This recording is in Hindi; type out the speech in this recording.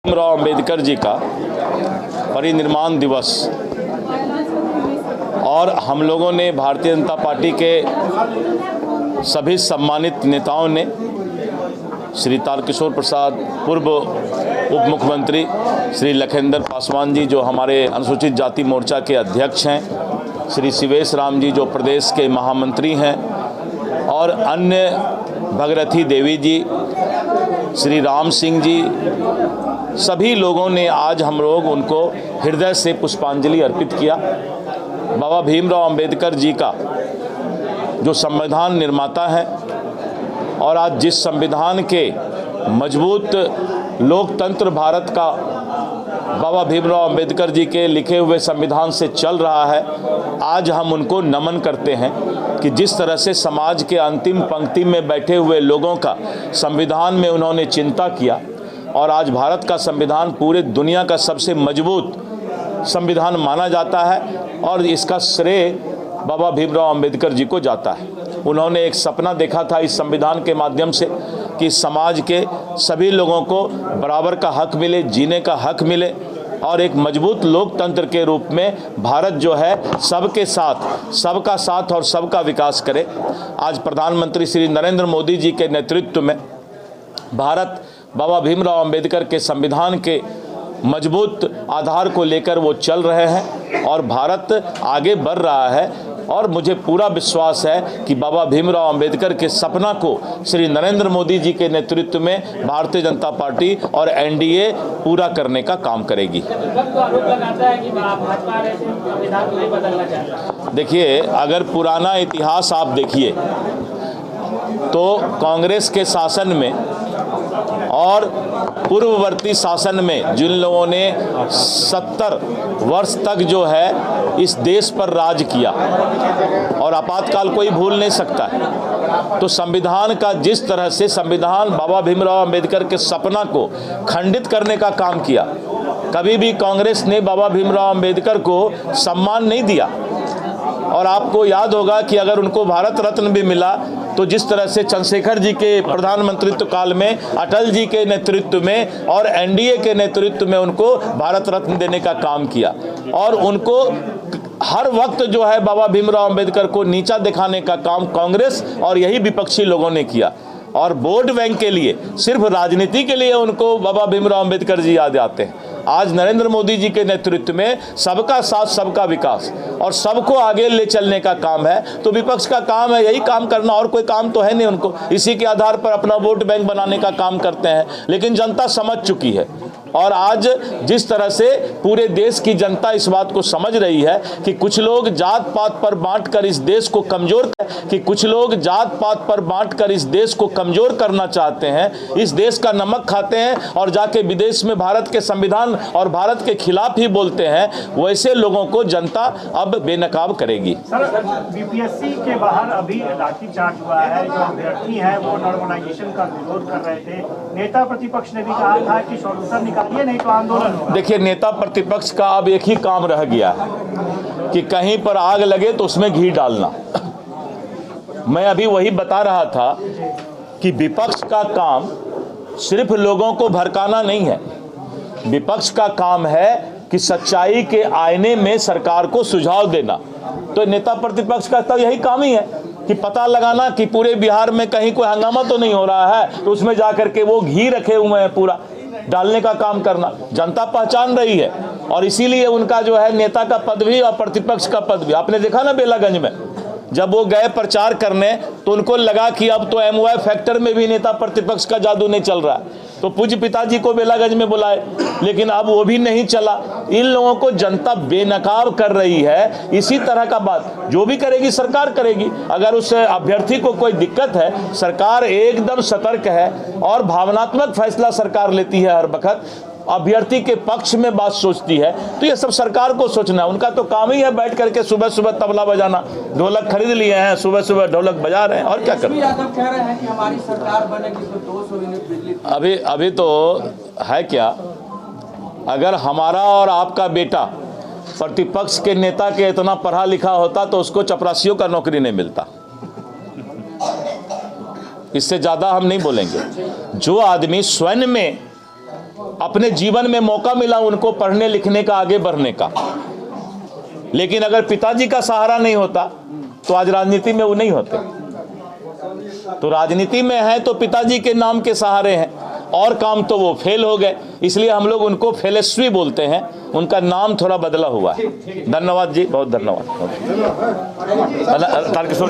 भीमराव अंबेडकर जी का परिनिर्वाण दिवस और हम लोगों ने भारतीय जनता पार्टी के सभी सम्मानित नेताओं ने श्री तारकिशोर प्रसाद पूर्व उप मुख्यमंत्री, श्री लखनदर पासवान जी जो हमारे अनुसूचित जाति मोर्चा के अध्यक्ष हैं, श्री शिवेश राम जी जो प्रदेश के महामंत्री हैं और अन्य भगरथी देवी जी, श्री राम सिंह जी, सभी लोगों ने आज हम लोग उनको हृदय से पुष्पांजलि अर्पित किया। बाबा भीमराव अंबेडकर जी का जो संविधान निर्माता है और आज जिस संविधान के मजबूत लोकतंत्र भारत का बाबा भीमराव अंबेडकर जी के लिखे हुए संविधान से चल रहा है, आज हम उनको नमन करते हैं कि जिस तरह से समाज के अंतिम पंक्ति में बैठे हुए लोगों का संविधान में उन्होंने चिंता किया और आज भारत का संविधान पूरे दुनिया का सबसे मजबूत संविधान माना जाता है और इसका श्रेय बाबा भीमराव अंबेडकर जी को जाता है। उन्होंने एक सपना देखा था इस संविधान के माध्यम से कि समाज के सभी लोगों को बराबर का हक मिले, जीने का हक मिले और एक मजबूत लोकतंत्र के रूप में भारत जो है सबके साथ, सबका साथ और सबका विकास करे। आज प्रधानमंत्री श्री नरेंद्र मोदी जी के नेतृत्व में भारत बाबा भीमराव अंबेडकर के संविधान के मजबूत आधार को लेकर वो चल रहे हैं और भारत आगे बढ़ रहा है और मुझे पूरा विश्वास है कि बाबा भीमराव अंबेडकर के सपना को श्री नरेंद्र मोदी जी के नेतृत्व में भारतीय जनता पार्टी और एनडीए पूरा करने का काम करेगी। देखिए, अगर पुराना इतिहास आप देखिए तो कांग्रेस के शासन में और पूर्ववर्ती शासन में जिन लोगों ने 70 वर्ष तक जो है इस देश पर राज किया और आपातकाल कोई भूल नहीं सकता है, तो संविधान का जिस तरह से संविधान बाबा भीमराव अंबेडकर के सपना को खंडित करने का काम किया, कभी भी कांग्रेस ने बाबा भीमराव अंबेडकर को सम्मान नहीं दिया। और आपको याद होगा कि अगर उनको भारत रत्न भी मिला तो जिस तरह से चंद्रशेखर जी के प्रधानमंत्रित्व काल में, अटल जी के नेतृत्व में और एनडीए के नेतृत्व में उनको भारत रत्न देने का काम किया और उनको हर वक्त जो है बाबा भीमराव अंबेडकर को नीचा दिखाने का काम कांग्रेस और यही विपक्षी लोगों ने किया और वोट बैंक के लिए, सिर्फ राजनीति के लिए उनको बाबा भीमराव अंबेडकर जी याद आते हैं। आज नरेंद्र मोदी जी के नेतृत्व में सबका साथ, सबका विकास और सबको आगे ले चलने का काम है, तो विपक्ष का काम है यही काम करना, और कोई काम तो है नहीं उनको। इसी के आधार पर अपना वोट बैंक बनाने का काम करते हैं, लेकिन जनता समझ चुकी है और आज जिस तरह से पूरे देश की जनता इस बात को समझ रही है कि कुछ लोग जात पात पर बांटकर इस देश को कमजोर करना चाहते हैं, इस देश का नमक खाते हैं और जाके विदेश में भारत के संविधान और भारत के खिलाफ ही बोलते हैं, वैसे लोगों को जनता अब बेनकाब करेगी। सर, बीपीएससी के बाहर अभी लाठीचार्ज हुआ है, जो अभ्यर्थी हैं वो नॉर्मलाइजेशन का विरोध कर रहे थे। नेता प्रतिपक्ष ने भी कहा था कि सॉल्यूशन निकालिए नहीं तो आंदोलन होगा। देखिए, नेता प्रतिपक्ष का अब एक ही काम रह गया है कि कहीं पर आग लगे तो उसमें घी डालना। मैं अभी वही बता रहा था कि विपक्ष का काम सिर्फ लोगों को भड़काना नहीं है, विपक्ष का काम है कि सच्चाई के आईने में सरकार को सुझाव देना। तो नेता प्रतिपक्ष का तो यही काम ही है कि पता लगाना कि पूरे बिहार में कहीं कोई हंगामा तो नहीं हो रहा है, तो उसमें जाकर के वो घी रखे हुए हैं पूरा डालने का काम करना। जनता पहचान रही है और इसीलिए उनका जो है नेता का पद भी और प्रतिपक्ष का पद भी। आपने देखा ना बेलागंज में जब वो गए प्रचार करने तो उनको लगा कि अब तो एमवाई फैक्टर में भी नेता प्रतिपक्ष का जादू नहीं चल रहा है, तो पूज्य पिताजी को बेलागंज में बुलाए, लेकिन अब वो भी नहीं चला। इन लोगों को जनता बेनकाब कर रही है। इसी तरह का बात जो भी करेगी सरकार करेगी। अगर उस अभ्यर्थी को कोई दिक्कत है, सरकार एकदम सतर्क है और भावनात्मक फैसला सरकार लेती है, हर वक्त अभ्यर्थी के पक्ष में बात सोचती है। तो ये सब सरकार को सोचना है, उनका तो काम ही है बैठ करके सुबह सुबह तबला बजाना। ढोलक खरीद लिए हैं, सुबह सुबह ढोलक बजा रहे हैं और क्या कर रहे हैं। कह रहे हैं कि हमारी सरकार बनेगी तो 200 यूनिट बिजली। अभी तो है क्या, अगर हमारा और आपका बेटा प्रतिपक्ष के नेता के इतना पढ़ा लिखा होता तो उसको चपरासियों का नौकरी नहीं मिलता। इससे ज़्यादा हम नहीं बोलेंगे। जो आदमी स्वयं में अपने जीवन में मौका मिला उनको पढ़ने लिखने का, आगे बढ़ने का, लेकिन अगर पिताजी का सहारा नहीं होता तो आज राजनीति में वो नहीं होते। तो राजनीति में है तो पिताजी के नाम के सहारे हैं, और काम तो वो फेल हो गए, इसलिए हम लोग उनको फेलस्वी बोलते हैं, उनका नाम थोड़ा बदला हुआ है। धन्यवाद जी, बहुत धन्यवाद। तारकिशोर